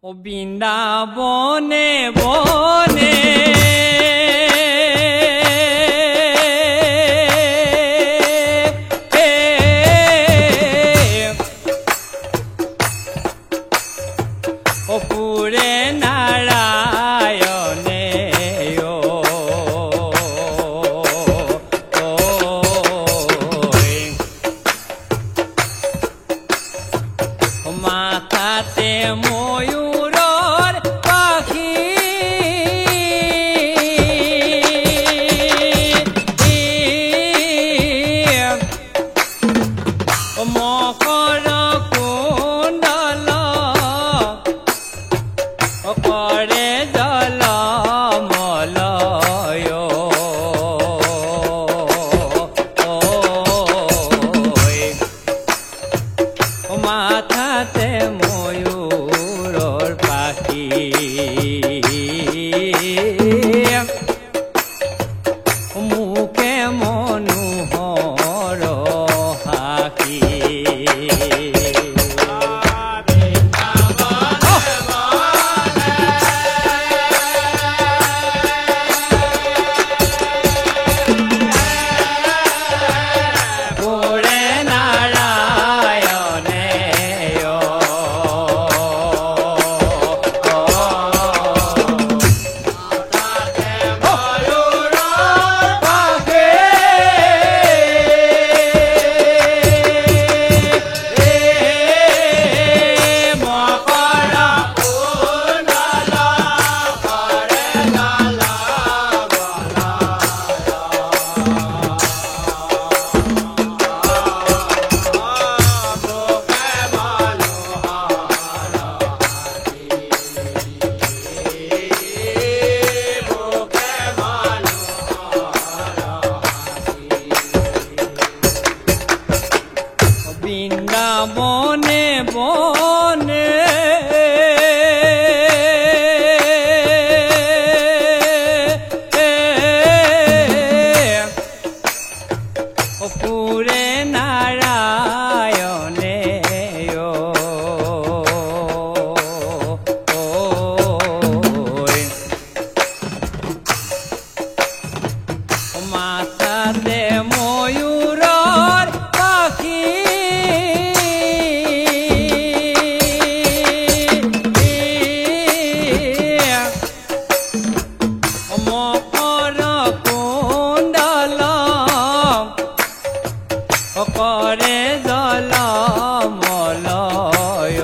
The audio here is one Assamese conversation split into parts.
ও বৃন্দাবনে বনে ও পুরে নারায়ণে মাথাতে ময়ূরর পাখি মকর কুণ্ডল করে জল মলয় মাথাতে ময়ূরর পাখি মুখে মনোহর হাকি বৃন্দাবনে বনে পুরে নারায়ণে মাথাতে ময়ূরর পাখি মকর কুণ্ডল করে জল মলয়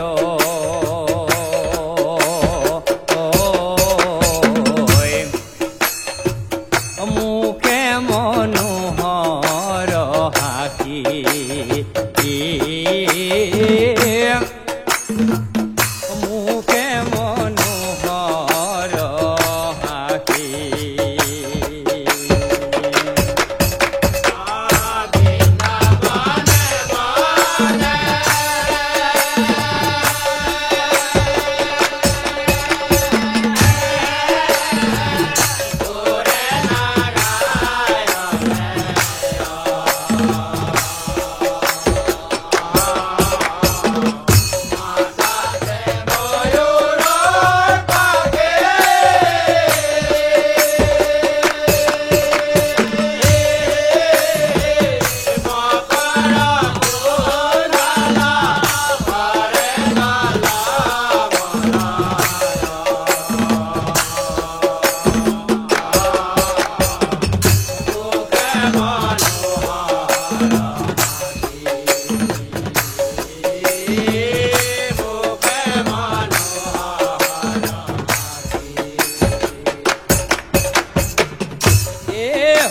মুখে মনোহর হাকি মুখে মনোহর হাকি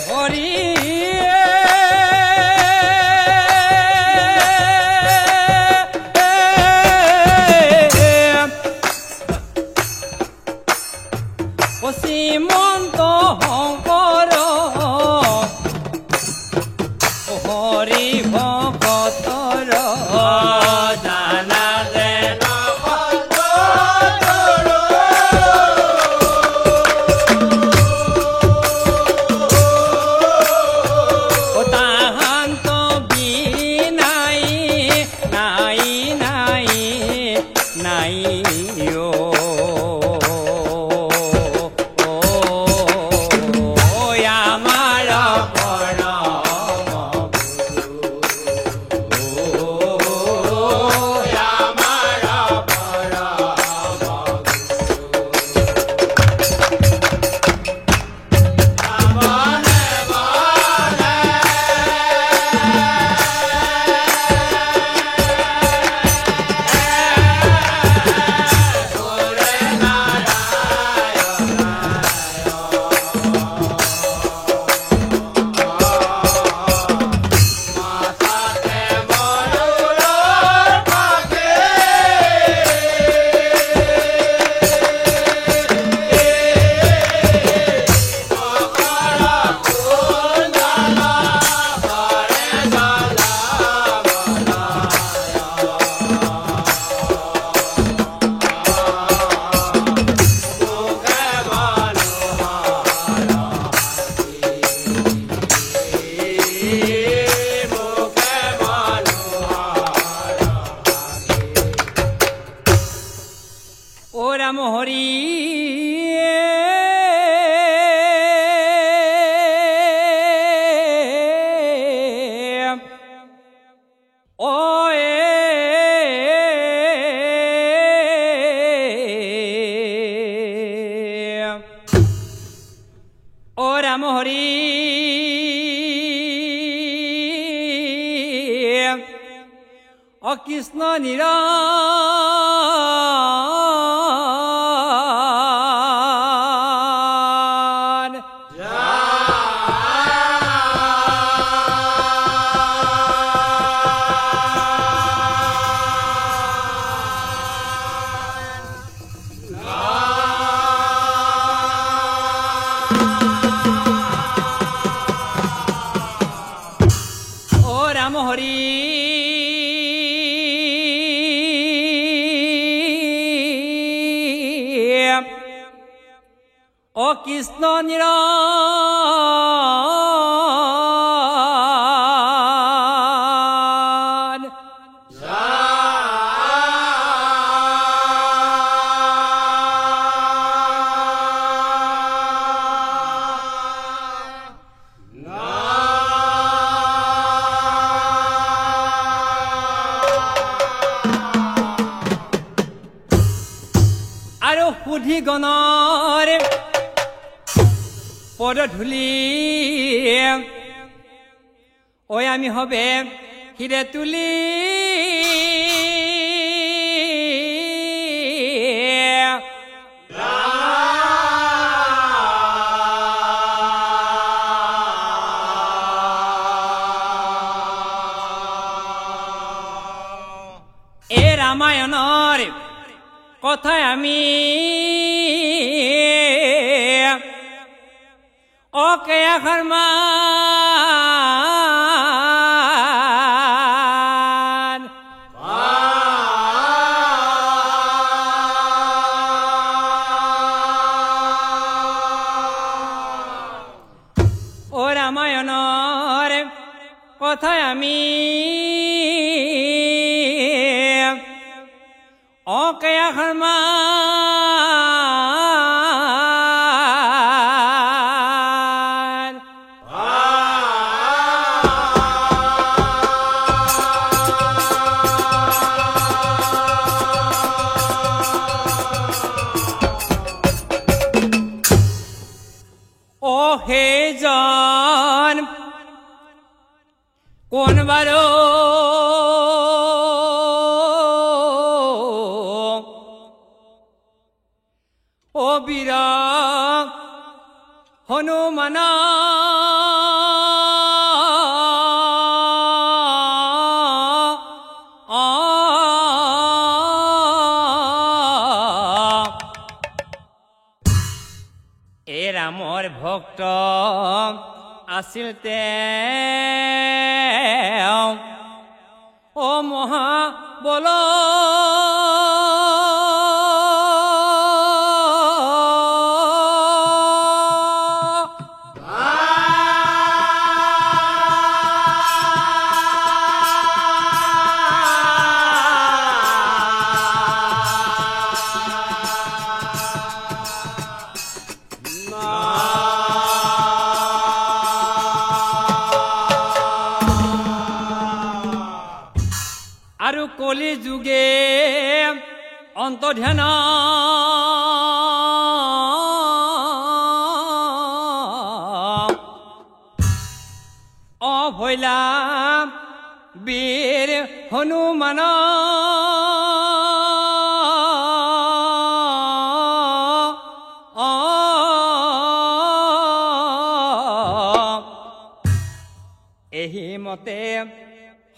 হরি ও শ্রীমন্ত শংকৰ হৰি ভকতৰ জানা যেন অকৃষ্ণ নিৰঞ্জন ৰাম হৰি ও কৃষ্ণ নিৰঞ্জন আৰু সুধি গণৰ পদধূলি ঐ আমি হবে হিৰে তুলি এ ৰামায়ণৰ কথায় আমি অকেয়া খৰমান ও ৰামায়ণৰ কথায় আমি অকেয়া খৰমান ও সেইজন কোন বাৰো ও বীৰ হনুমান এ ৰামৰ ভক্ত আছিল তেওঁ ও মহাবল আৰু কলি যুগে অন্তৰ্ধান অভৈলা বীৰ হনুমান এহি মতে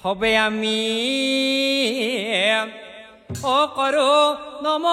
হবে আমি ও কৰো নম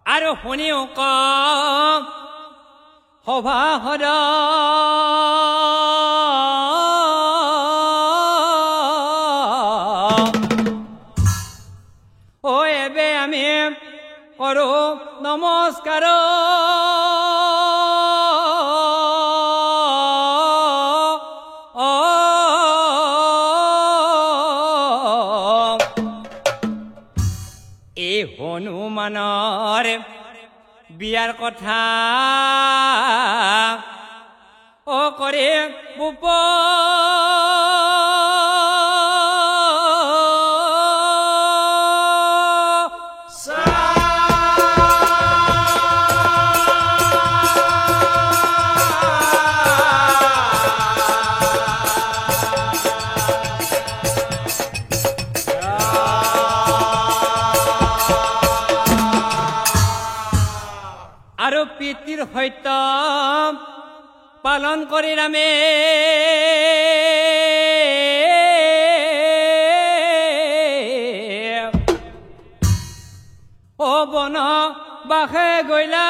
আৰু শুনিও ক সভা হদ ও এবে আমি কৰো নমস্কাৰ এই হনুমানৰ বিয়াৰ কথা কৰে ভূপ আৰু পিতৃৰ সত্য পালন কৰি ৰামে বন বাসে গৈলা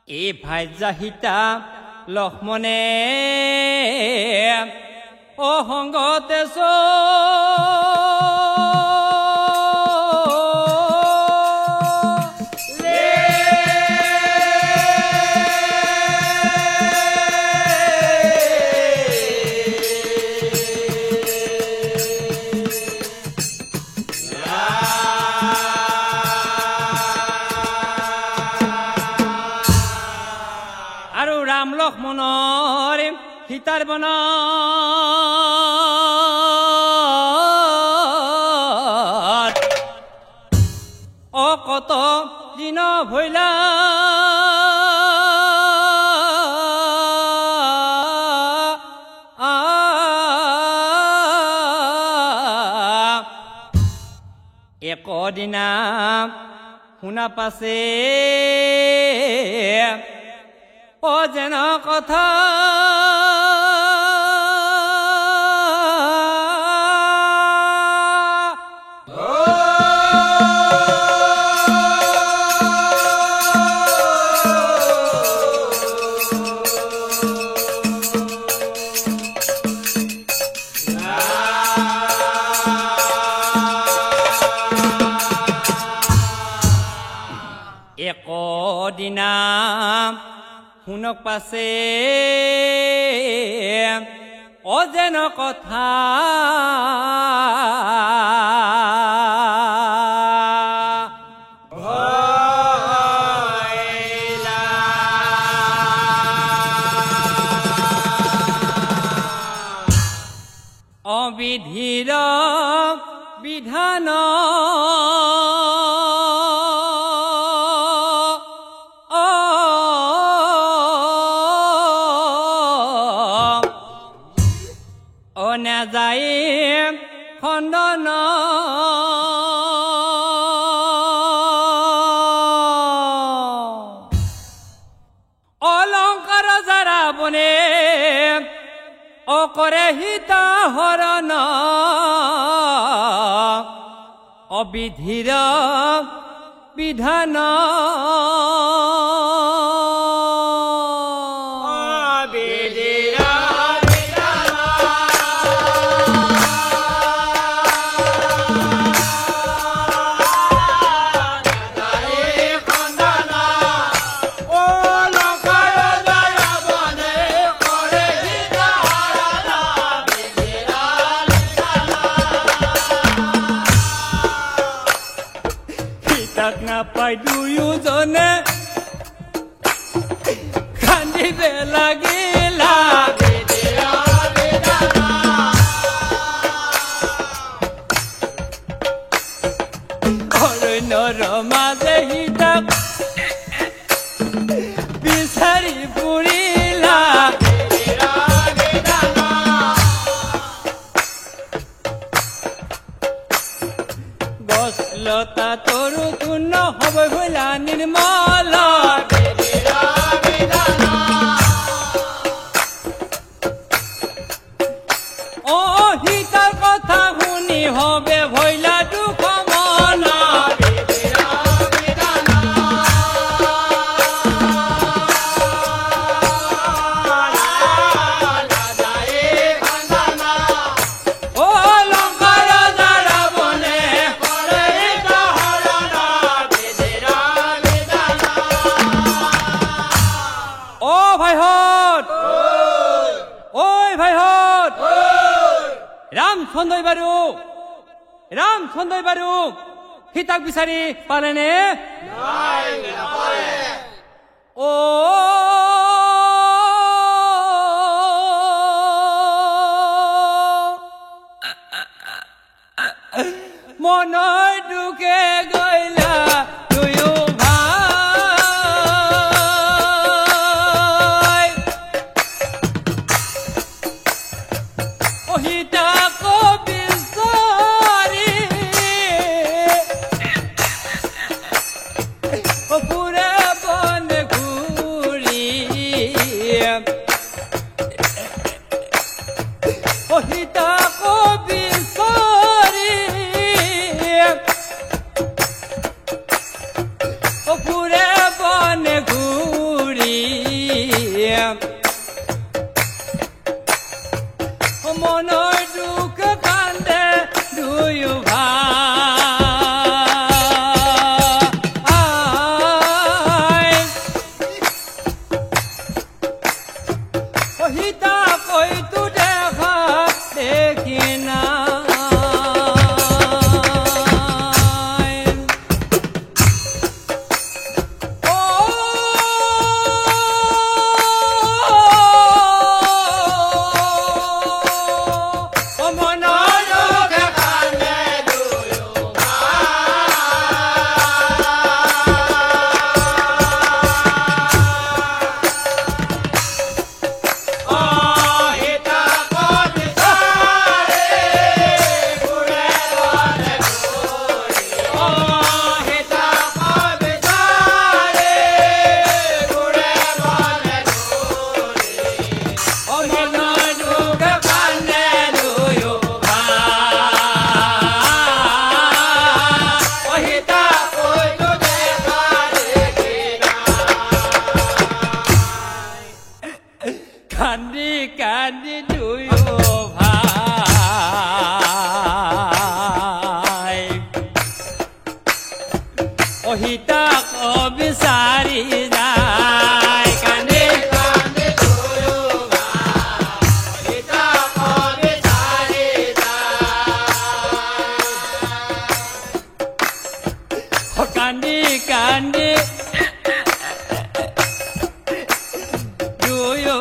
এই ভাজ্যা সীতা লক্ষ্মণে সংগতে আৰু ৰাম লক্ষ্মণৰ সীতাৰ বন কত দিন ভৈলা একদিনা শুনা পাছে যেন কথা একদিনা শুনক পাছে যেন কথা অবিধিৰ বিধান যায় খণ্ডন অলংকাৰ যাৰা বনে কৰে হিতা হৰণ অবিধিৰ বিধান নাপাই দুয়োজনে কান্দিবে লাগিলা অৰণ্যৰ মাজে সীতাক বিচাৰি ফুৰিলা গছ লতা তৰু তূৰ্ণ হ'ব ভোলা নিৰ্মল সীতাৰ কথা শুনি হবে ভৈলা দুখ মন ৰামচন্দ্ৰই বাৰু সীতাক বিচাৰি পালেনে ও মনৰ দুখে গইলা দুয়ো ভাই সীতাক বিচাৰি পুৰা বন ঘূৰি সীতাক বিচাৰি পুৰা বন ঘূৰি মনৰ দুখ কান্দে দুয়ো ভাই সীতা কৈতো দেখা দেখি নাই মনৰ দুখ কান্দে দুয়ো কান্দি কান্দি দুয়ো ভাই সীতাক বিচাৰি যায় কান্দি কান্দি দুয়ো ভাই সীতাক বিচাৰি যায় কান্দি কান্দি দুয়ো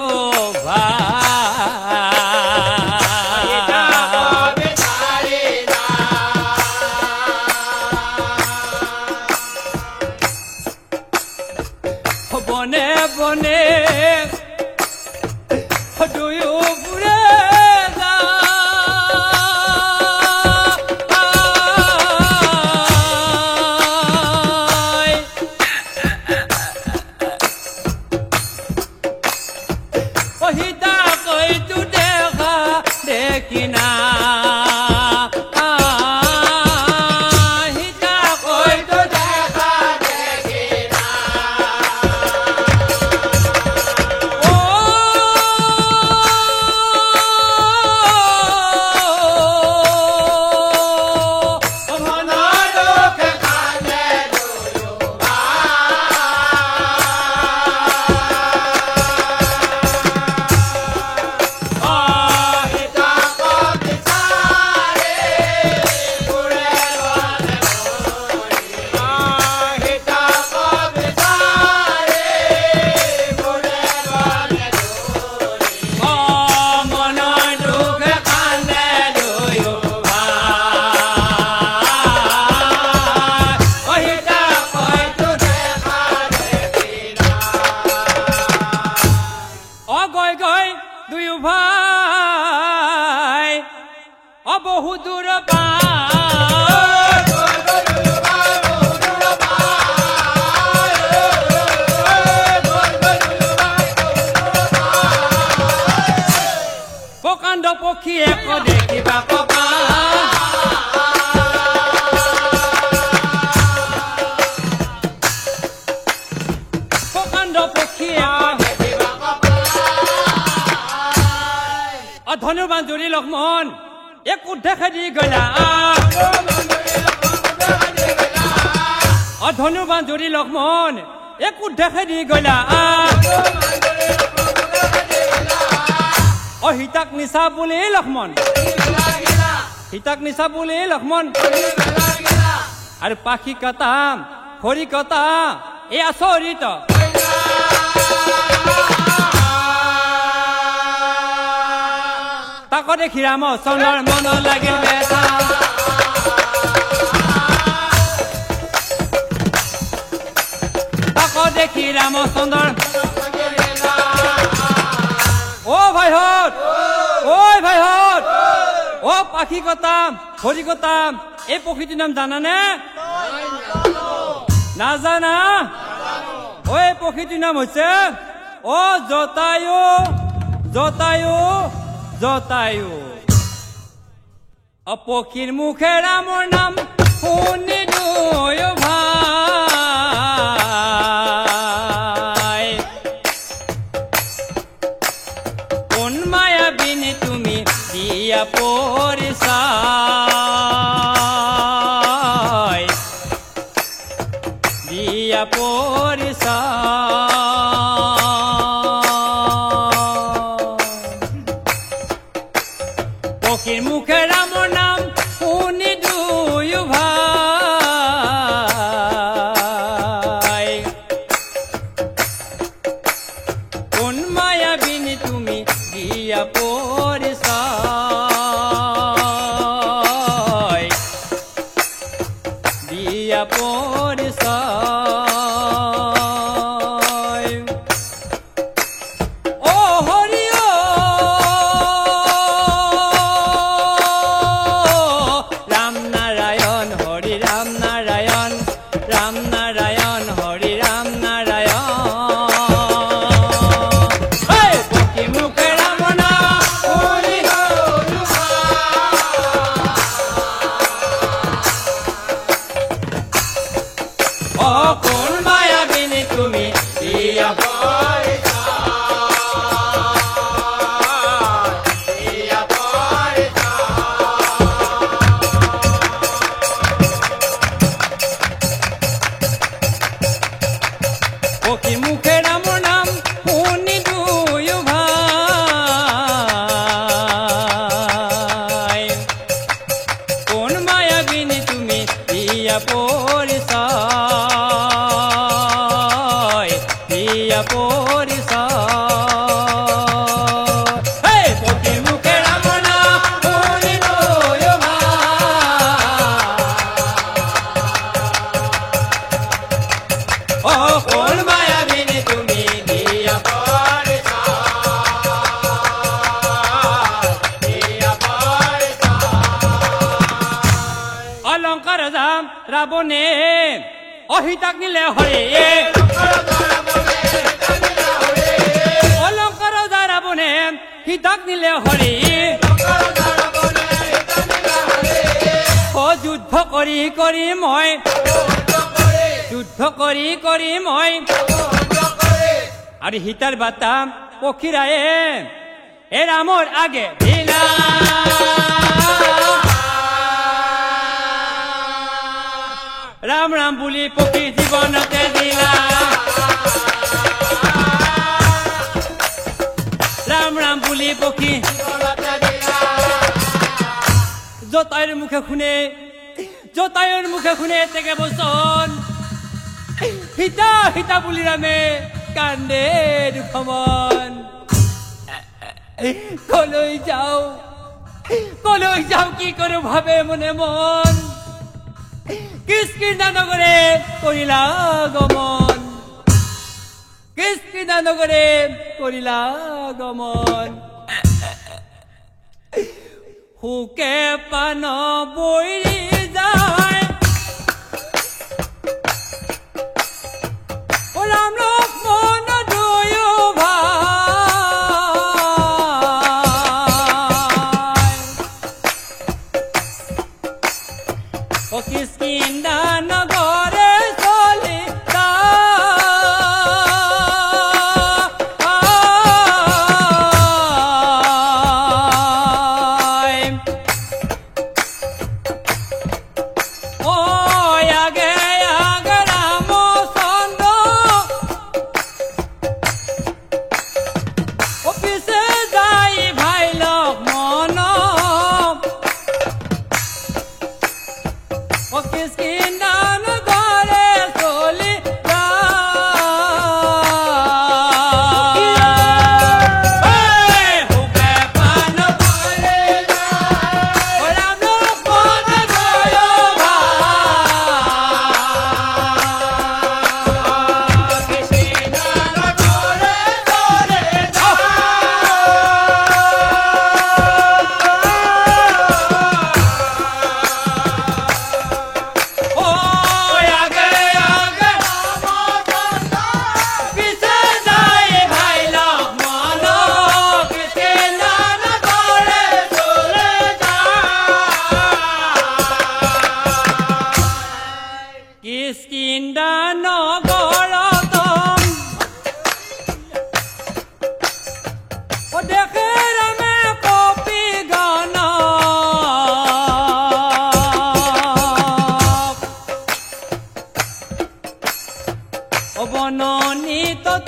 বনে বনে দুয়ো ফুৰে যায় সীতা কৈতো দেখা দেখি না সীতা কৈতো দেখা দেখি না মনৰ দুখ কান্দে দুয়ো দুয়ো ভাই বহু দূৰ প্ৰকাণ্ড পক্ষী এক দেখিবা পাবা প্ৰকাণ্ড পক্ষী ধনুৰ্বাণ জুৰি লক্ষ্মণ একো দেখা দি গলা ধনুৰ্বাণ জুৰি লক্ষ্মণ একো দেখা দি গলা সীতাক নিচা বুলি লক্ষ্মণ সীতাক নিচা বলে লক্ষ্মণ আর পাখি কথা হরি কথা এ আচৰিত তাক দেখি ৰামচন্দ্ৰৰ মন লাগিল বেথা তাক দেখি ৰামচন্দ্ৰৰ ও ভাইহঁত ঐ ভাইহঁত ও পাখি কথা হৰি কথা এই পক্ষীটোৰ নাম জানানে নাজানা ঐ পক্ষীটোৰ নাম হৈছে ও জটায়ু জটায়ু জটায়ু পক্ষীৰ মুখে ৰামৰ নাম শুনি দুয়ো ভাই কোন মায়াবিনী তুমি দিয়া পৰিচয় দিয়া পক্ষীৰ মুখে ৰামৰ নাম শুনি দুয়ো ভাই কোন মায়াবিনী তুমি দিয়া পৰিচয় দিয়া পৰিচয় ও হৰি রাম নারায়ণ হরি রাম নারায়ণ রাম নারায়ণ হরি রাম নারায়ণ পক্ষী মুখে রাম নাম হরি ও কোন মায়াবিনী তুমি দিয়া পক্ষী মুখে রাম নাম শুনি দুয়ো ভাই কোন মায়াবিনী তুমি দিয়া পৰিচয় দিয়া পৰিচয় পক্ষী মুখে ৰাম নাম শুনি দুয়ো ভাই ও কোন মায়াবিনী তুমি দিয়া অলংকাৰ যাম ৰাৱণে অহিতাক নিলে হৰে অলংকাৰ যা ৰাৱণে সীতাক নিলে হৰে যুদ্ধ কৰি কৰি মই যুদ্ধ কৰি কৰি মই আৰু সীতাৰ বাৰ্তা পক্ষীৰায়ে এ ৰামৰ আগে দিলা ৰাম ৰাম বুলি পক্ষী জীৱনতে দিলা ৰাম ৰাম বুলি পক্ষী জটায়ুৰ মুখে শুনে তেকে বচন সীতা সীতা বুলি ৰামে কান্দে দুখমন কলৈ যাও কি কৰো ভাবে মনে মন কিষ্কিন্ধা নগৰে কৰিলা গমন কিষ্কিন্ধা নগৰে কৰিলা গমন সুকে পান বৈৰি যায় ৰাম লক্ষ্মণ দুয়ো ভাই কিষ্কিন্ধা নগৰে চলি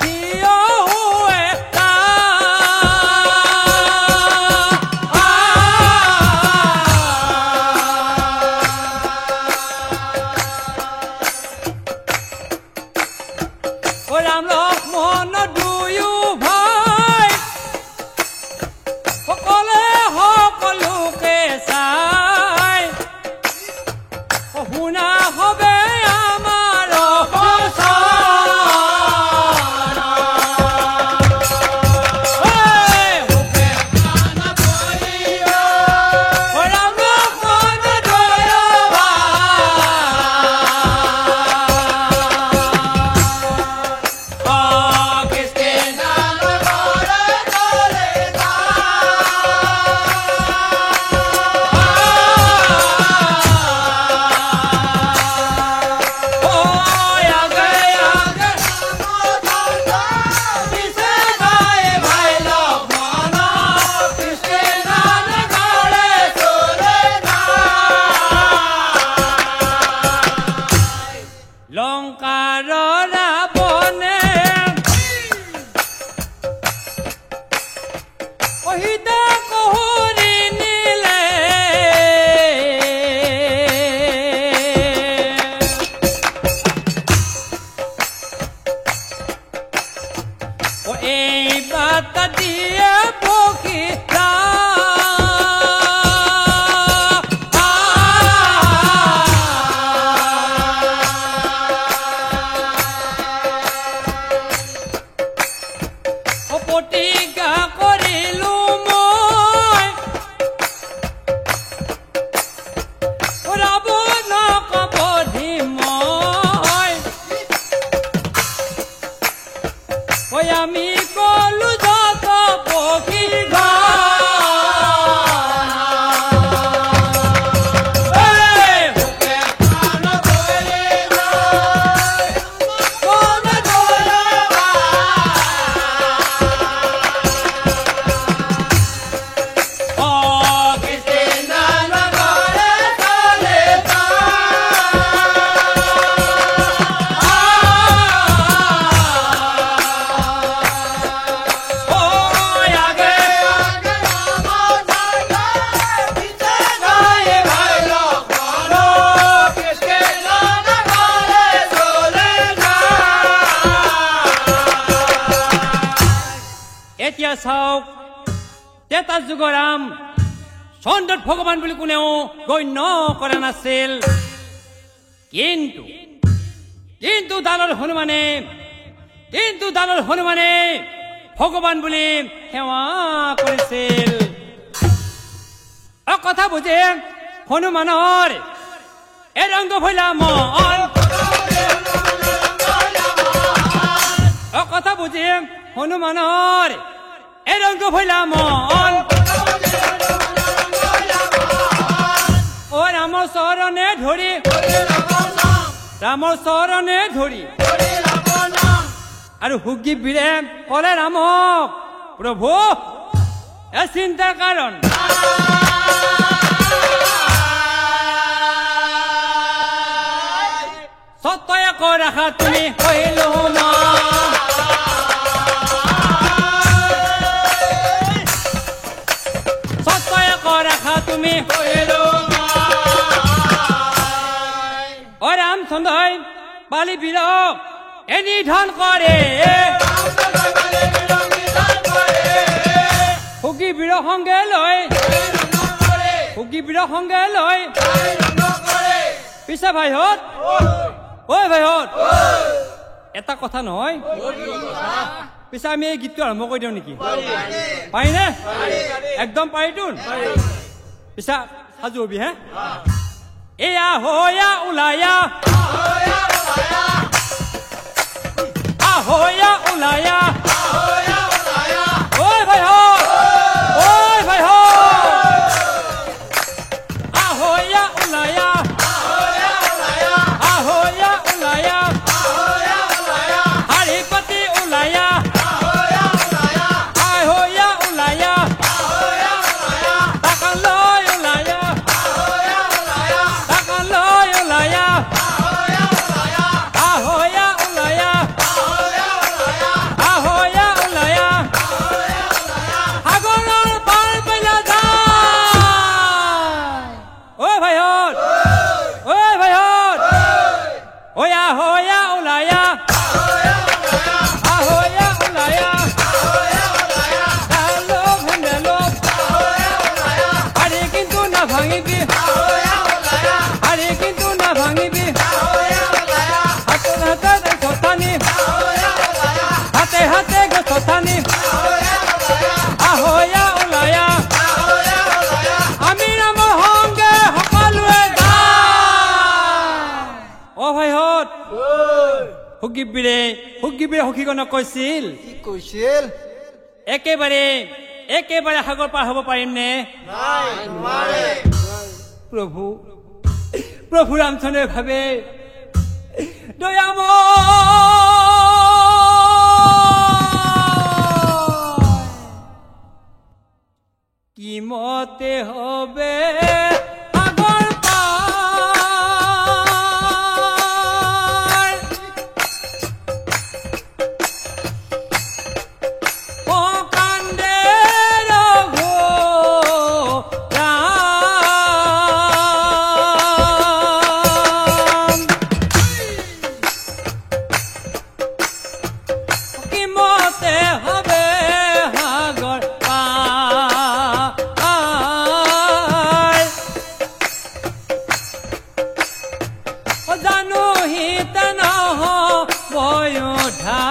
থিয় হৈ ৰাম লক্ষ্মণ দুয়ো ভাই সকলোকে চাই শুনা হবে আমাৰ লংকাৰ ৰাৱণে সীতা কহুৰি নিলে এই বাত দিয়ে পখিলা প্ৰতিজ্ঞা কৰিলো মই ৰাৱণক বধিম মই আমি কলো যত পখী এতিয়া চাওক তেতা যুগৰাম চন্দ্ৰত ভগৱান বুলি কোনেও গণ্য কৰা নাছিল কিন্তু দালৰ হনুমানে ভগৱান বুলি সেৱা কৰিছিল কথা বুজে হনুমানৰ এই ৰংগ ভৈলা মন কথা বুজে হনুমানৰ এই ৰংগ ভৈলা মন ও ৰামৰ চৰণে ধৰি আৰু সুগ্ৰীৱে ক'লে ৰামক প্ৰভু এ চিন্তাৰ কাৰণ সত্যই কৈ ৰাখা তুমি কহিলো তুমি ও ৰামচন্দ্ৰই বালি বিৰক এ নিধন কৰে সুগ্ৰীৱৰ সংগে লৈ পিছে ভাইহঁত ঐ ভাইহঁত এটা কথা নহয় পিছে আমি এই গীতটো আৰম্ভ কৰি দিওঁ নেকি পাৰিনে একদম পাৰিতো পিছে সাজু হবি হে এয়া হয়া ওলায়া ahoya ulaya oi bhai ho ahoya ulaya haripati ulaya ahoya ulaya takaloy ulaya ahoya ulaya সখীগণক কৈছিল কি কৈছিল একেবাৰে সাগৰ পাৰ হ'ব পাৰিম নে নাই নোৱাৰে প্ৰভু ৰামচন্দ্ৰে ভাবে দয়াম কি মতে হবে সাগৰ পাৰ ও কান্দে ৰঘুৰাম কি মতে হবে সাগৰ জানো হিত নহয় উঠা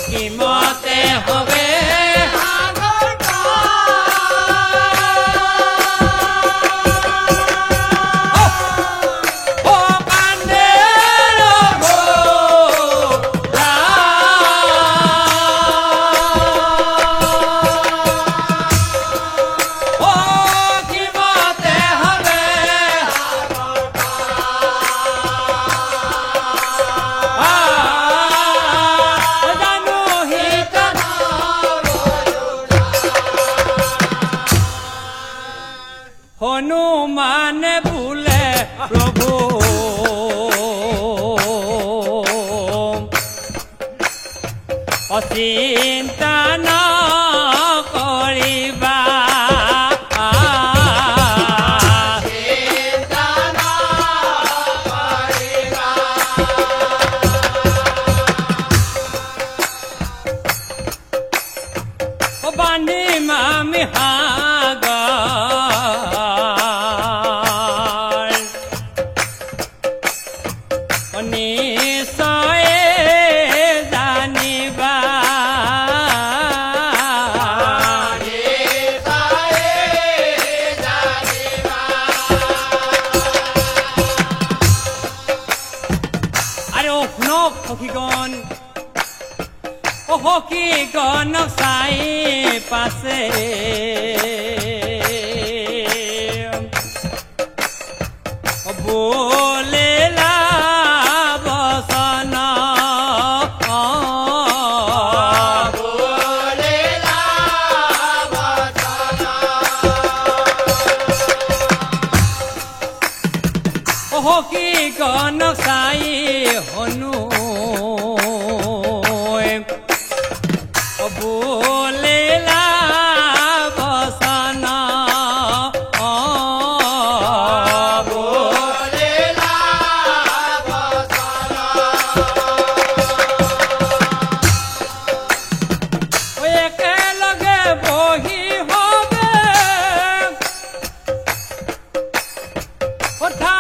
কিমতে হবে সাগৰ পাৰ ও কান্দে ৰঘুৰাম ও কিমতে হবে জানো হিত হনুমান বোলে প্ৰভু অচিন্তা নকৰিবা বান্ধিম আমি সাগৰ নিশ্চয়ে জানিবা আরে ও শুনক সখীগণ সখীগণক চাই পাছে বোলেলা বচন সখীগণক চাই হনু বোলেলা বচন একেলগে বহি হবে কথা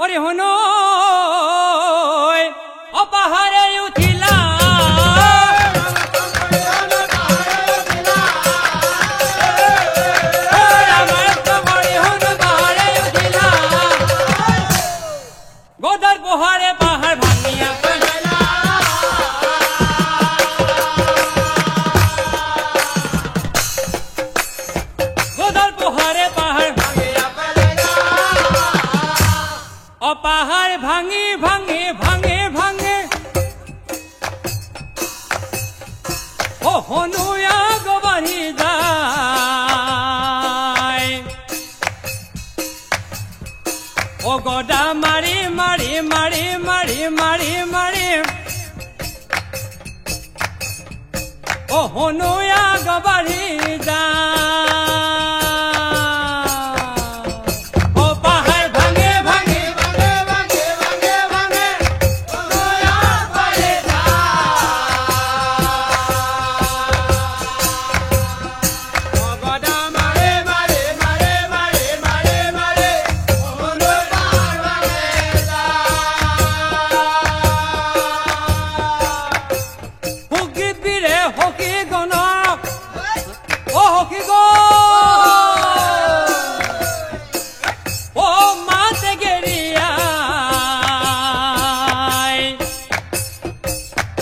ওরে হনো অপাহারে উঠিলা গোদার পোহারে পাহাড় ভাঙিয়া গোদার পোহারে পাহাড় পাহাড় ভাঙি ভাঙে ভাঙে ভাঙে ও হনুয়া গোবারি যায় ও গদা মারি মারি মারি মারি মারি মারি ও হনুয়া গবাড়ি যা ও পাহাড় ভাঙে ভাঙে ভাঙে ভাঙে ভাঙে ভাঙে হনুয়া বাড়ি যা গদা মারে মারে মারে মারে মারে মারে হনুয়া বাড়ি যা হুকি বিরে হকি গণক ও হকি গো ও মাতে গেরিয়াই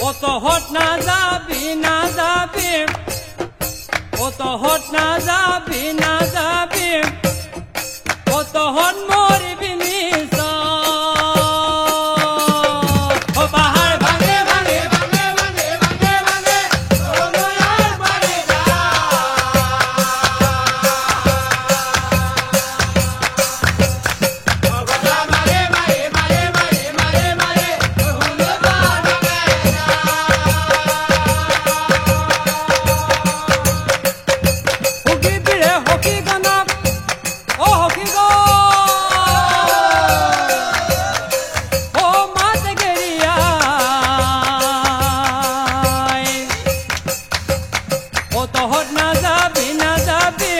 ও তো হট না যাবি না যাবি ও তো হট না যাবি না যাবি ও তো হট মরবি নিস ও পাহাড় ভাঙে ভাঙে ভাঙে ভাঙে ভাঙে ভাঙে হনুয়া বাড়ি যা গদা মারে মারে মারে মারে মারে মারে হনুয়া বাড়ি যা হুকি বিরে হকি গণক ও হকি গো ও মাতে গেরিয়াই ও তো হট না যাবি না যাবি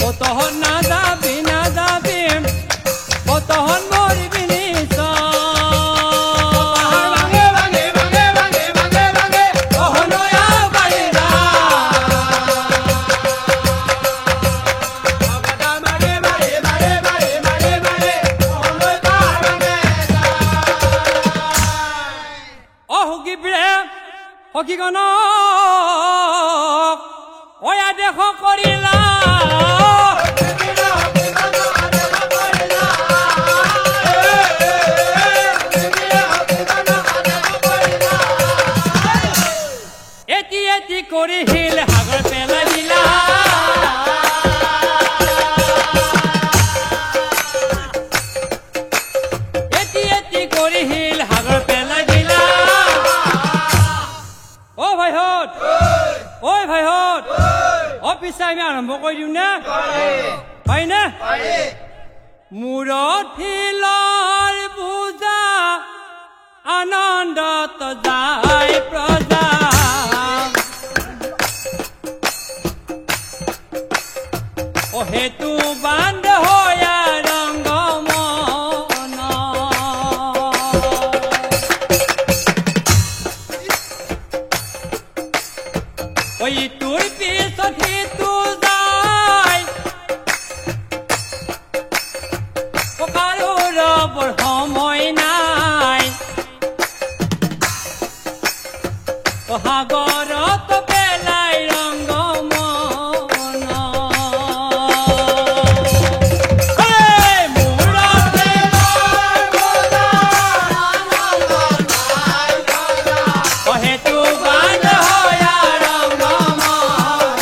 ও তো হট না যাবি না যাবি ও তো হট মরবি নিস ভাঙে ভাঙে ভাঙে ভাঙে ভাঙে ভাঙে হনুয়া বাড়ি যা গদা মারে মারে মারে মারে মারে মারে হনুয়া বাড়ি যা ও হকি বিৰে হকি গণক অয়া দেখ কৰিলা এটি এটি কৰি শিল সাগৰ পেলাই দিলা এটি এটি কৰি শিল সাগৰ পেলাই দিলা ও ভাইহঁত ঐ ভাইহঁত অ পিছে আমি আৰম্ভ কৰি দিওঁ নে হয়নে মূৰত শিলৰ পূজা আনন্দত যায় প্ৰজা ও হেতু বান্ধ হয়া ৰংগমন ওই তোৰ পিছত সিটো যায় কাৰো ৰবৰ সময় নাই সাগৰত পেলাই ৰংগমন মূৰতে সেইটো বান্ধ হয়া ৰংগমন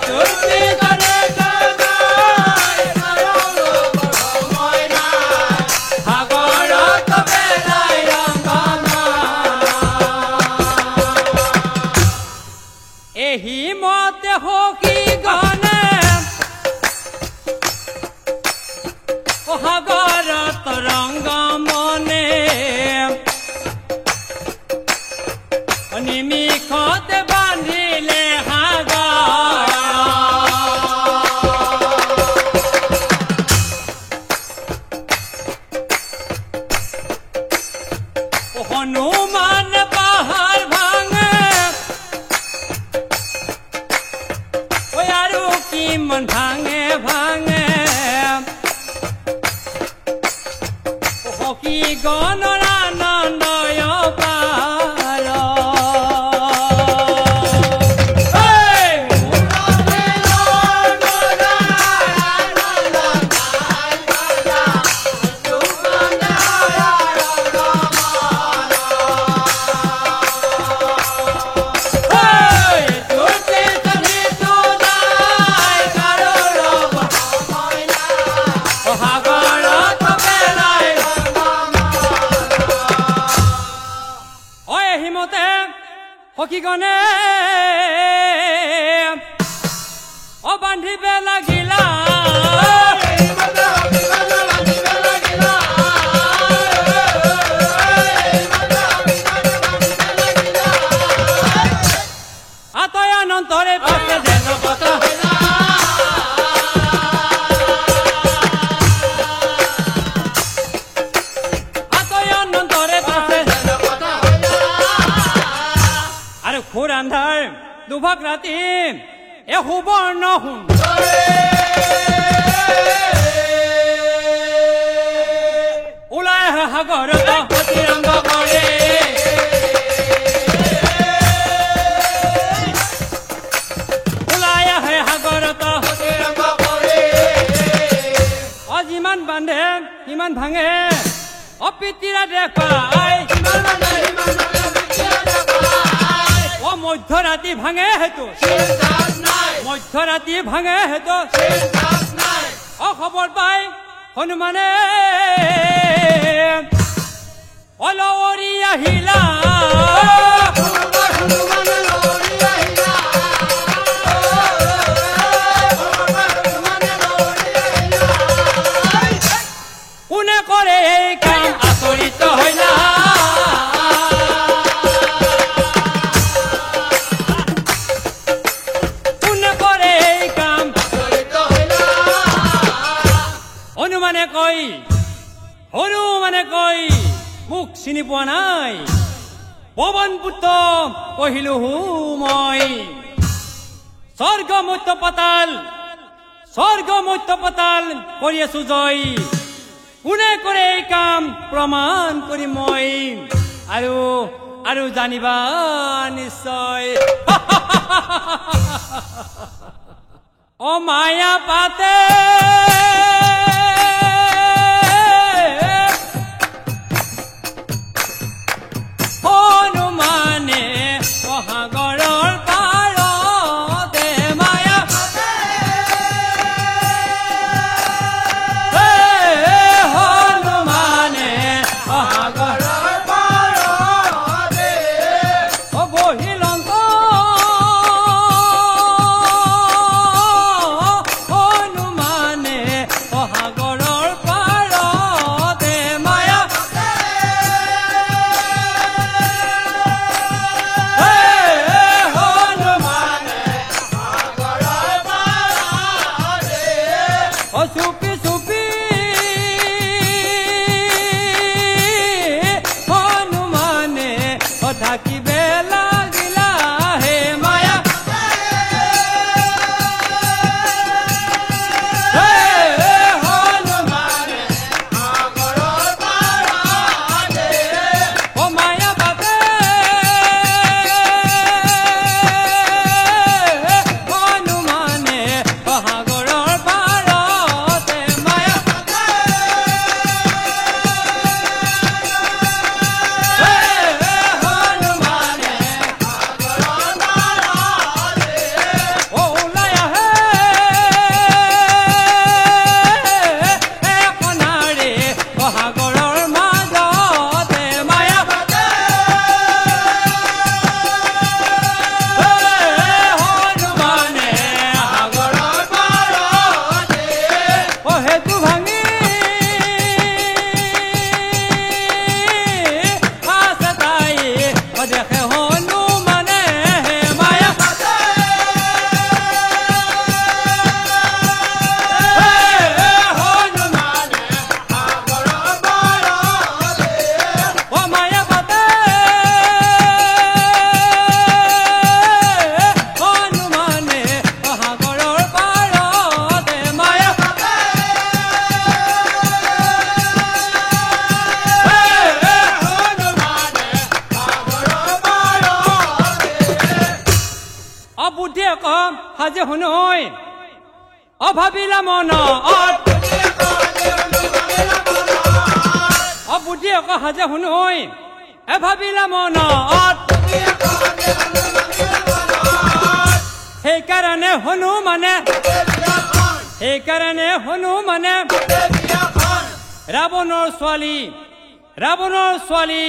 তোৰ পিছতে সাগৰত পেলাই ৰংগমন এহি মতে সখী গণে সাগৰত ৰংগমনে নিমিষতে বান্ধিলে সাগৰ হনুমান পাহাৰ ভাঙে ঐ আৰু কিমান ভাঙে ভাঙে সখী গণৰ আনন্দয় পাৰ তোৰ পিছত সিটো যায় কাৰো মতে সখীগণে বান্ধিবে লাগিলা আতয় অনন্তরে পাশে যেন কথা আতয় অনন্তরে পাশে আরে ঘোর আন্ধার দুভাগ রাতি এ সুবৰ্ণ সুন্দৰ ওলাই আহে সাগৰত অতিৰংগ কৰে ওলাই আহে সাগৰত অতিৰংগ কৰে যিমান বান্ধে সিমান ভাঙে অপ্ৰীতিৰে দেখ পায় মধ্যৰাতি ভাঙে হেতু মধ্যৰাতি ভাঙে হেতু খবৰ পাই হনুমানে অলৰি আহিলা কোনে কৰে এই কাম আচৰিত হইলা হনুমানে কই মোক চিনি পোৱা নাই পৱন পুত্ৰ কহিলো মই স্বৰ্গ মধ্য পাতাল কৰি আছো জয় কোনে কৰে এই কাম প্ৰমাণ কৰি মই আৰু জানিবা নিশ্চয় অ মায়া পাতে হনুমানে সাগৰৰ পাৰতে মায়া হনুমানে সাগৰৰ পাৰতে বহিলন্ত হনুমানে সাগৰৰ পাৰতে মায়া চুপি চুপি হনুমানে থাকিবে লাগিলা হে মায়া হনুমানে ও মায়া বাতে হনুমানে সাগৰৰ পাৰতে মায়া হনুমানে ও ওলাই আহে কণাৰে সাগৰৰ মাজতে মায়া হনুমানে সাগৰৰ পাৰতে ও হেতু ভাঙি আছে তাই দেখে হনুমানে মায়া হনুমানে সাগৰৰ পাৰতে ও মায়া পাতে হনুমানে সাগৰৰ পাৰতে মায়া বুদ্ধি কম সাজে শুনৈ অভাবিলা মন বুদ্ধি সাজে শুনৈ এভাবিলা মন সেইকাৰণে হনুমানে ৰাৱণৰ ছোৱালী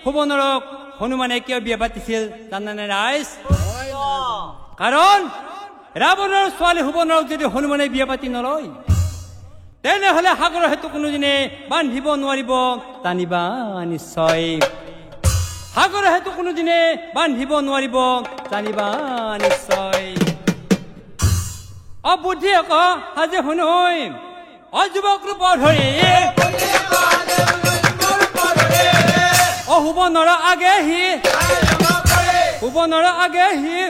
সুবৰ্ণৰক হনুমানে কিয় বিয়া পাতিছিল জানানে ৰাইজ কাৰণ ৰাৱণৰ ছোৱালী সুবৰ্ণক যদি হনুমানে বিয়া পাতি নলয় তেনেহলে সাগৰৰ হেতু কোনোদিনে বান্ধিব নোৱাৰিব টানিবা নিশ্চয় সাগৰৰ হেতু কোনোদিনে বান্ধিব নোৱাৰিব টানিবা নিশ্চয় অবুদ্ধি আক আজি শুনৈ অযুৱক ৰূপ ধৰি সুবৰ্ণৰ আগেহি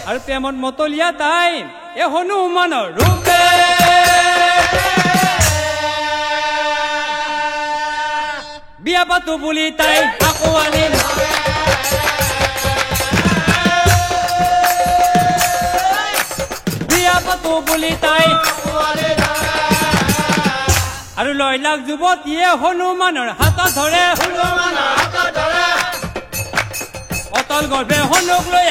আৰু প্ৰেমত মতলীয়া তাই এই হনুমানৰ ৰূপে বিয়া পাতো বুলি তাই আকোৱালি বিয়া পাতো বুলি তাই আৰু লয়লাক যুৱতীয়ে হনুমানৰ হাতত ধৰে অতল গৰ্ভে হনুক লৈ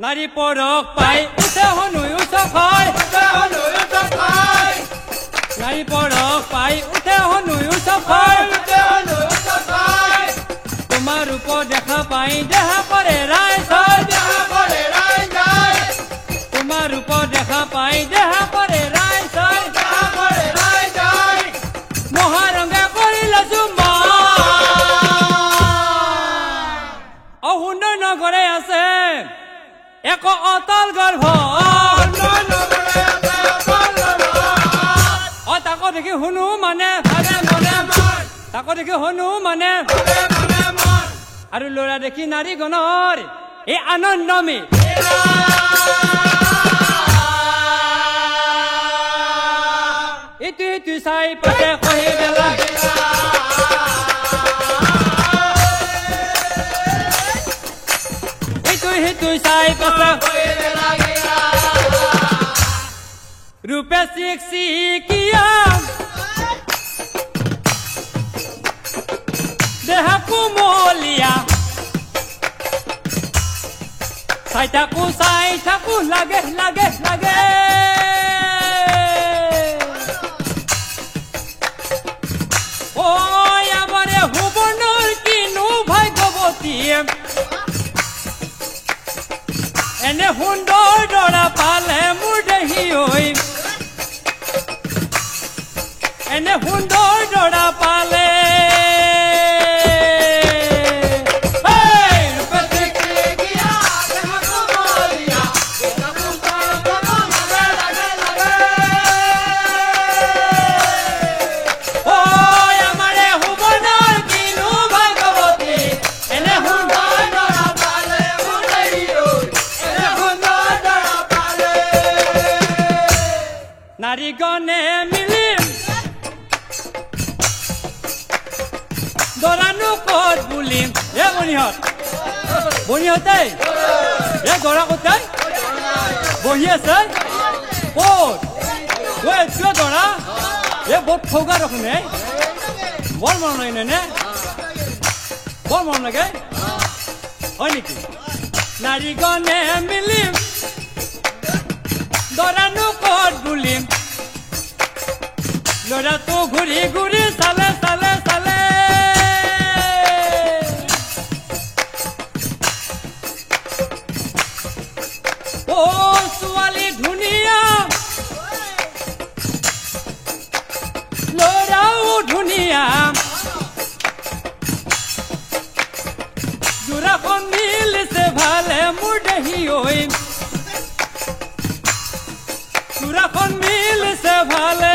নাৰী পৰক পাই উঠে হনুই উচখাই নাৰী পৰক পাই উঠে হনুই উচখাই তোমাৰ ৰূপ দেখা পাই দেহা কৰে ৰাইজ তোমাৰ ৰূপ দেখা পাই দেহা কৰে ৰাইজ মহাৰংগে কৰিলে জুমা অসুন্দৰ নগৰে আছে এক অতল গৰ্ভ তাকো দেখি শুনো মানে তাকো দেখি শুনো মানে আৰু ল'ৰা দেখি নাৰীগণৰ এই আনন্দমে ইটো চাই পাতে কহি বেলা ইটো চাই পাতে ৰূপে চিকিয়া দেহা কোমলীয়া চাই থাকো লাগে আমাৰে সুবৰ্ণৰ কিনো ভাগ্যৱতী এনে সুন্দৰ দৰা পালে মোৰ দেহি হৈ এনে সুন্দৰ দৰা পালে নাৰীগণে মিলি দৰানো ক'ত বুলিম এ বনিহঁতে এ দৰা ক'ত বহি আছে ক'ত দৰা এ বহুত ঠগা দেখোন বৰ মৰম লাগে নে বৰ মৰম লাগে হয় নেকি নাৰীগণে মিলিম দৰানো ক'ত বুলিম ল'ৰাটো ঘূৰি চালে ছোৱালী ধুনীয়া ল'ৰাও ধুনীয়া যোৰাখন মিলিছে ভালে মোৰ দেহি ঐ যোৰাখন মিলিছে ভালে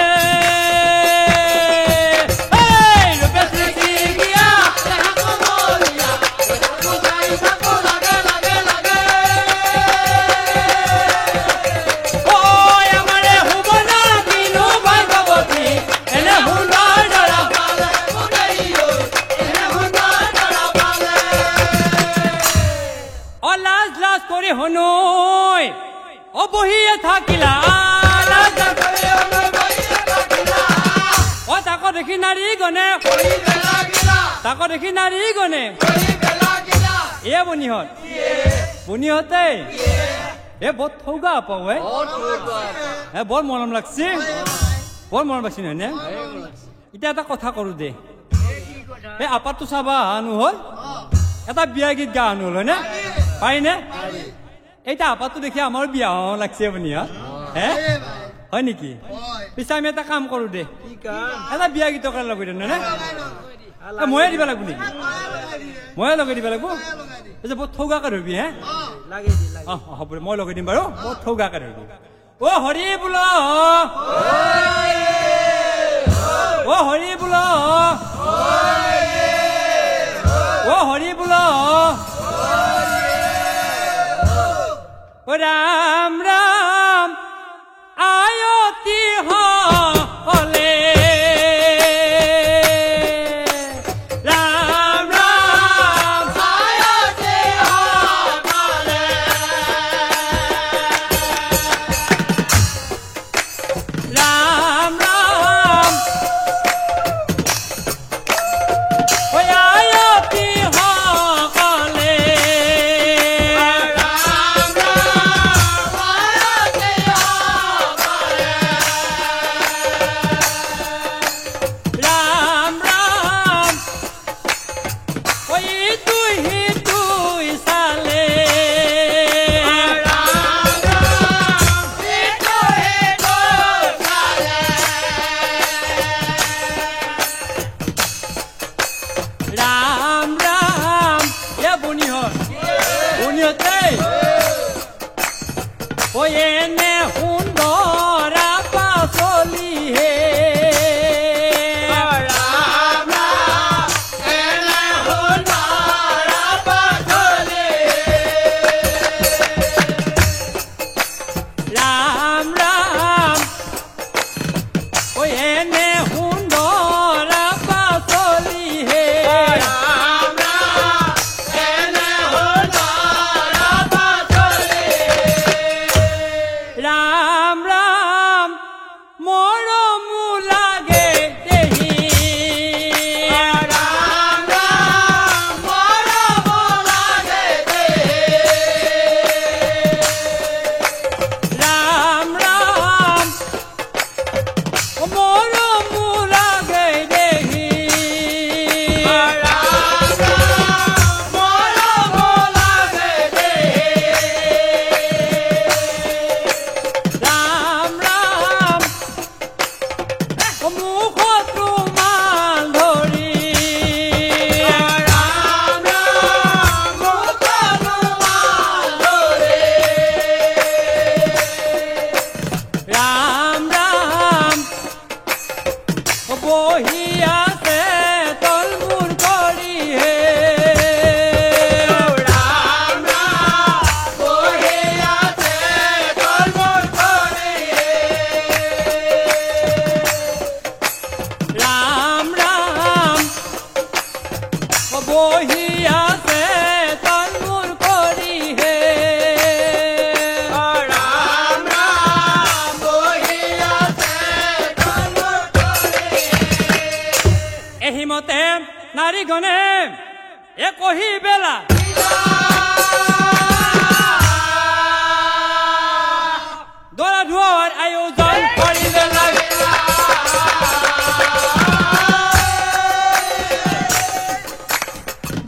কৰি হনুই বহিয়ে থাকিলা তাকো দেখি নাৰীগণে এ বনিহঁতে এ বহুত ঠগা পাওঁ বৰ মৰম লাগছে বৰ মৰম পাইছি নহয় নে এতিয়া এটা কথা কৰো দে এই আপাতটো চাবা আনো হ'ল এটা বিয়া গীত গা আনো হ'ল হয় নে পাৰিনে এইটা আপাতটো দেখি আমাৰ বিয়া লাগছে আপুনি হে হয় নেকি পিছে আমি এটা কাম কৰো দে এটা বিয়া গীতৰ কাৰণে লগাই দিম নহয় নে ময়ে দিব লাগিব নেকি ময়ে লগাই দিব লাগিব বহুত ঠৌগাকে ধৰিবি হে হ'ব দে মই লগাই দিম বাৰু বহুত ঠৌগাকে ধৰিবি অ হৰি বোল অ হৰি বোল অ হৰি বোল ৰাম ৰাম আয়তি হলে ৰাম ৰাম আয়তি হলে ৰাম ৰাম আয়তি হলে এনে সুন্দৰ পাচলি হে ৰাম ৰাম এনে সুন্দৰ পাচলি ৰাম ৰাম এনে সুন্দৰ পাচলি হে ৰাম ৰাম এনে সুন্দৰ পাচলি ৰাম ৰাম মৰমু লাগে দেহি ৰাম ৰাম মৰমু লাগে দেহি ৰাম ৰাম মৰমু লাগে দেহি ৰাম ৰাম মৰমু লাগে দেহি ৰাম ৰাম মুখত ৰুমাল ধৰি ৰাম ৰাম মুখত ৰুমাল ধৰি ৰাম ৰাম বহি আছে তলমূৰ কৰি হে ৰাম ৰাম বহি আছে তলমূৰ কৰি ৰাম ৰাম বহি আছে তলমূৰ কৰি হে ৰাম ৰাম বহি আছে তলমূৰ কৰি এহিমতে নাৰীগণে একহি বেলা দৰা ধোৱাৰ আয়োজন কৰিলে লাগিলা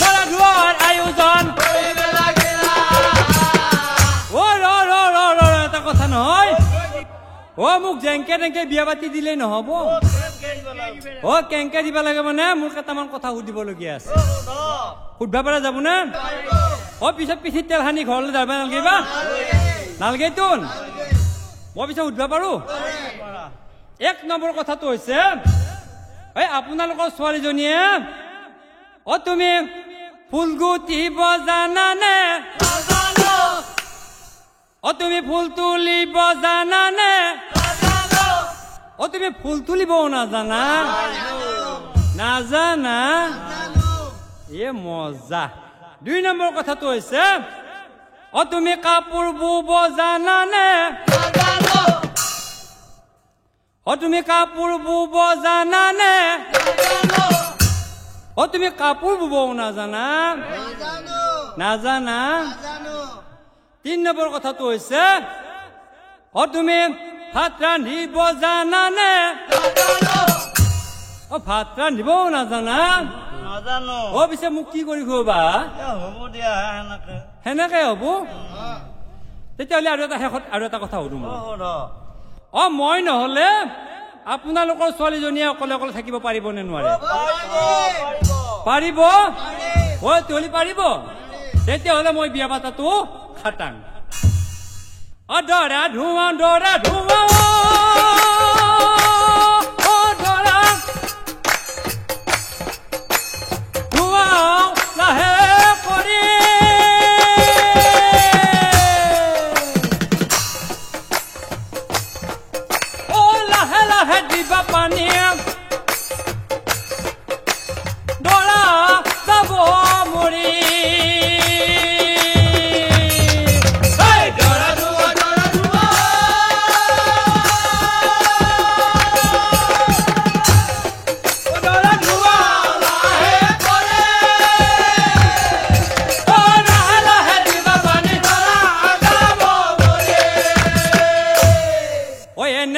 দৰা ধোৱাৰ আয়োজন কৰিলে লাগিলা অ এটা কথা নহয় অ মোক জেংকে টেংকে বিয়া পাতি দিলেই নহব অ কেংকে দিব লাগে মানে মোৰ কেইটামান কথা সুধিবলগীয়া আছে সুধবা পৰা যাব না অ পিছত পিঠিত তেল সানি ঘৰলৈ যাব নালাগিবা নালাগেতোন মই পিছত সুধবা পাৰো এক নম্বৰ কথাটো হৈছে এই আপোনালোকৰ ছোৱালীজনীয়ে অ তুমি ফুল গুটিব জানানে অ তুমি ফুল তুলিব জানানে অ তুমি ফুল তুলিবও নাজানা নাজানা এ মজা দুই নম্বৰ কথাটো হৈছে অ তুমি কাপোৰ বুব জানানে অ তুমি কাপোৰ বুব জানানে অ তুমি কাপোৰ বুবও নাজানা নাজানা তিন নম্বৰ কথাটো হৈছে অ তুমি ভাত ৰান্ধিব জানানে ভাত ৰান্ধিবও নাজানা নাজানো পিছে মোক কি কৰি খুৱাবা হ'ব দিয়া সেনেকে সেনেকে হ'ব তেতিয়াহ'লে আৰু এটা কথা সুধো মই মই নহ'লে আপোনালোকৰ ছোৱালীজনীয়ে অকলে অকলে থাকিব পাৰিবনে নোৱাৰে পাৰিব তেতিয়াহ'লে পাৰিব তেতিয়াহ'লে মই বিয়া পাতাটো খাটাং দৰা ধোঁৱা দৰা ধোঁৱা দৰা ধোঁৱা লাহে কৰি লাহে লাহে দিবা পানী দৰা যাব মৰি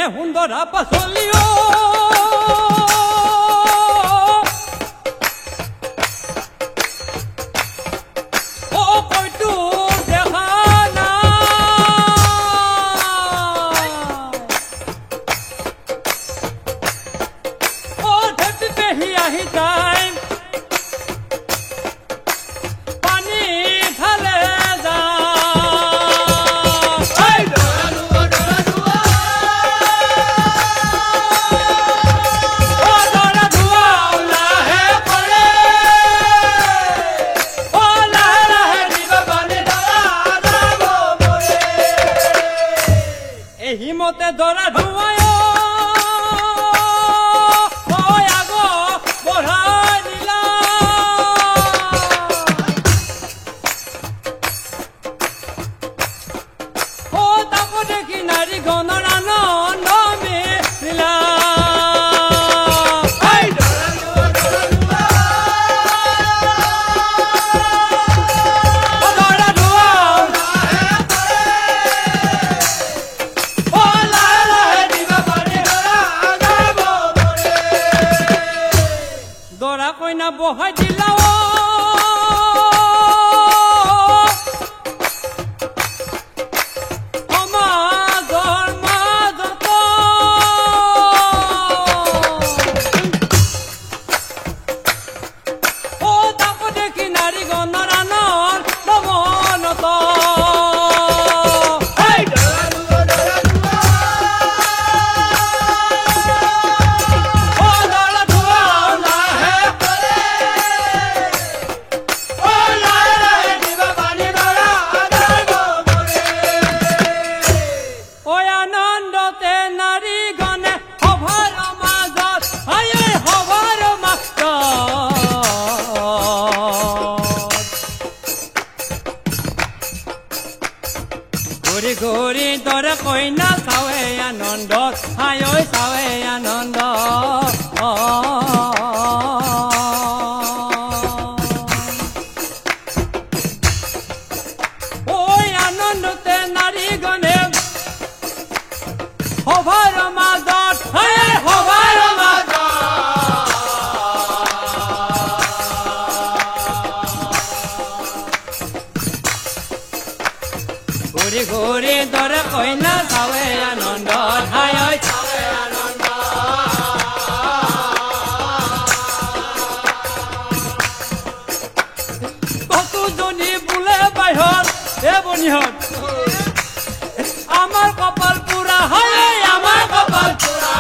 সুন্দৰা পাচলিও কইটো দেখা নাই পেহি আহি যায় পানী খালে হিমতে দৰা ধোঁৱায় আগ বঢ়াই দিলা তাকো দেখি নাৰী গণৰ আনন্দ মিলা কইনা বহাই দিলা সমাজৰ মাজত তাকো দেখি নাৰী গণৰ আনন্দ মনত ঘূৰি ঘূৰি দৰে কইনা চাৱে আনন্দ হাই চাৱে আনন্দ আনন্দতে নাৰী গণে সভাৰ মাজত সভাৰ মাজত ঘূৰি ঘূৰি দৰে কইনা চাৱে আনন্দ হাই চাৱে আনন্দ কতুজনী বোলে বাহিৰত বনিহত আমাৰ কপাল পুৰা হয় আমাৰ কপাল পুৰা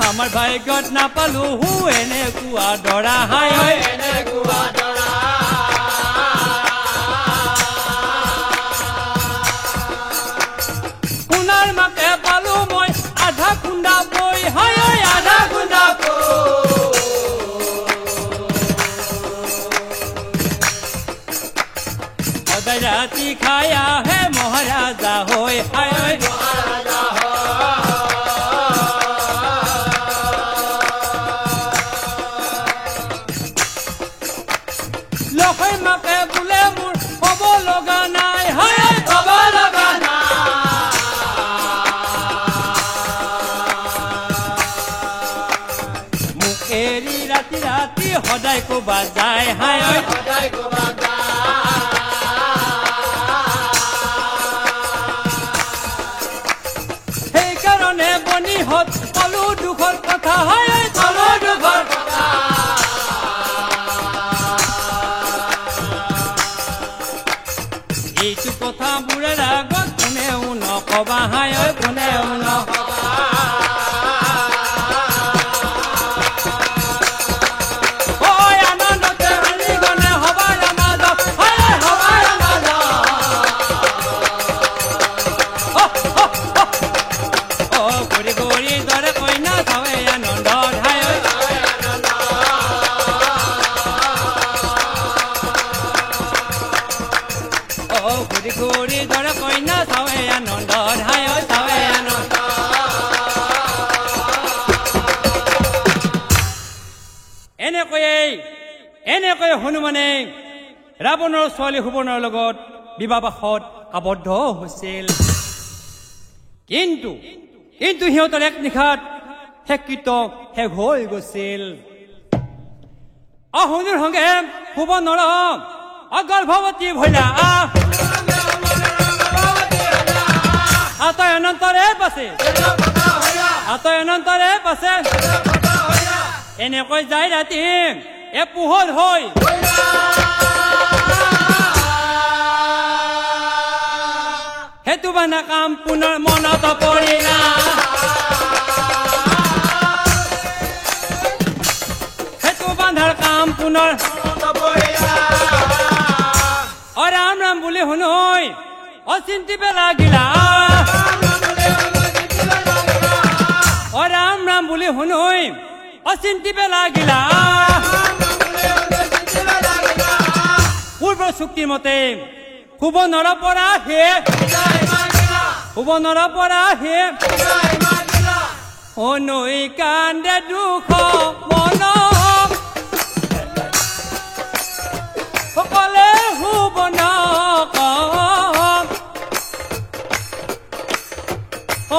আমাৰ ভাগ্যত নাপালো এনেকুৱা দৰা হাই এনেকুৱা দৰা সোণাৰ মাকে পালো মই আধা খুন্দা বৈ হাই আধা খুন্দা সদায় ৰাতি খাই আহে মহাৰাজা হৈ হাই মহাৰাজা লখৈ মাকে বোলে মোৰ ক'ব লগা নাই ক'ব লগা নাই সদায় ক'বাত যায় হাই ঐ সেইকাৰণে বনিহঁত কলো দুখৰ কথা হাই ঐ কলো দুখৰ কথা এইটো কথাবোৰে আগত কোনেও নকবা হাই ঐ কোনেও নকবা ঘূৰি ধৰে কইনা চাৱে আনন্দ ধায় চাৱে আনন্দ এনেকৈয়ে হনুমানে ৰাৱণৰ ছোৱালী সুবৰ্ণৰ লগত বিবাহপাশত আবদ্ধ হৈছিল কিন্তু সিহঁতৰ এক নিশাত শেষ হৈ গৈছিল অহুনুৰ সংগে সুবৰ্ণৰ অগৰ্ভৱতী ভৈলা আতয় অনন্তৰে পাছে এনেকৈ যায় ৰাতি পোহৰ হৈ সেইটো বানা কাম পুনৰ মনত পৰিলা সেইটো বান্ধাৰ কাম পুনৰ ৰাম ৰাম বুলি শুনৈ অচিন্তিবে লাগিলা ৰাম ৰাম বুলি শুনৈ অচিন্তিবে লাগিলা পূৰ্ব চুক্তিৰ মতে সুবৰ্ণৰ পৰা হে নৈ কান্দে দুখ মন সকলে সুবৰ্ণক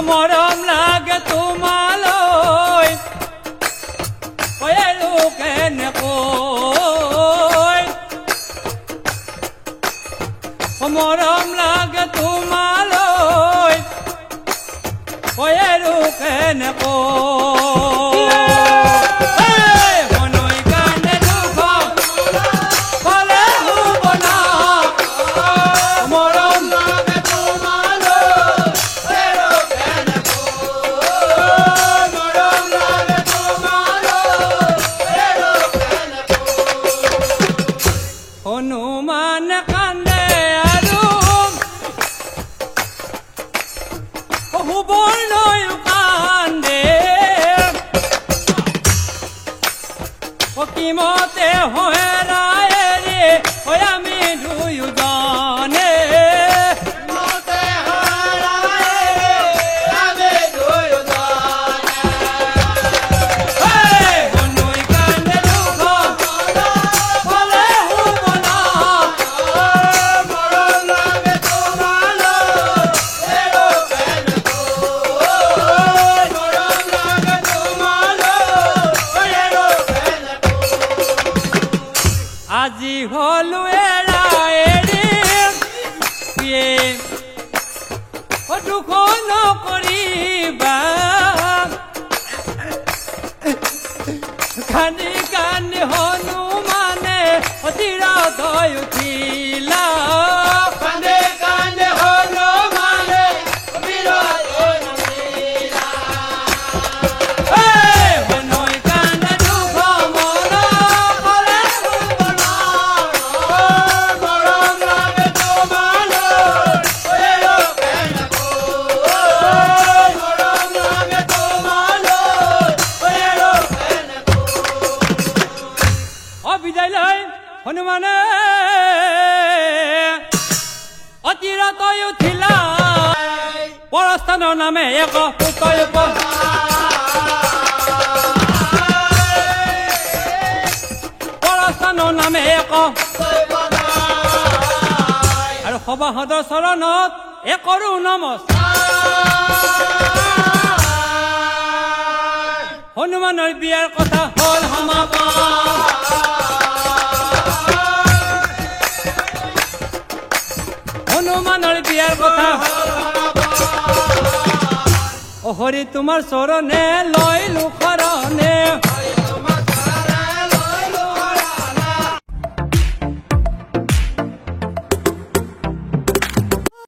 মৰম লাগে তোমালৈ লোকে নেকৈ মৰম লাগে তোমালৈ লোকে নেকৈ হনুমান কান্দে আৰু সুবৰ্ণই কান্দে কিমতে হেৰায়ে ৰে আমি দুয়োজনে আজি হলো দুখ নকৰিবা কান্দি কান্দি হনুমানে অতিৰত উঠিলা কান্দে কান্দে হনুমানে হনুমানে অতিৰত উঠিলা পৰস্থানৰ নামে এক পৰস্থানৰ নামে এক আৰু সভাসদৰ চৰণত একৰো নমস্কাৰ হনুমানৰ বিয়াৰ কথা হ'ল সমাপন হনুমানৰ বিয়াৰ কথা অ হৰি তোমাৰ চৰণে লৈলো শৰণে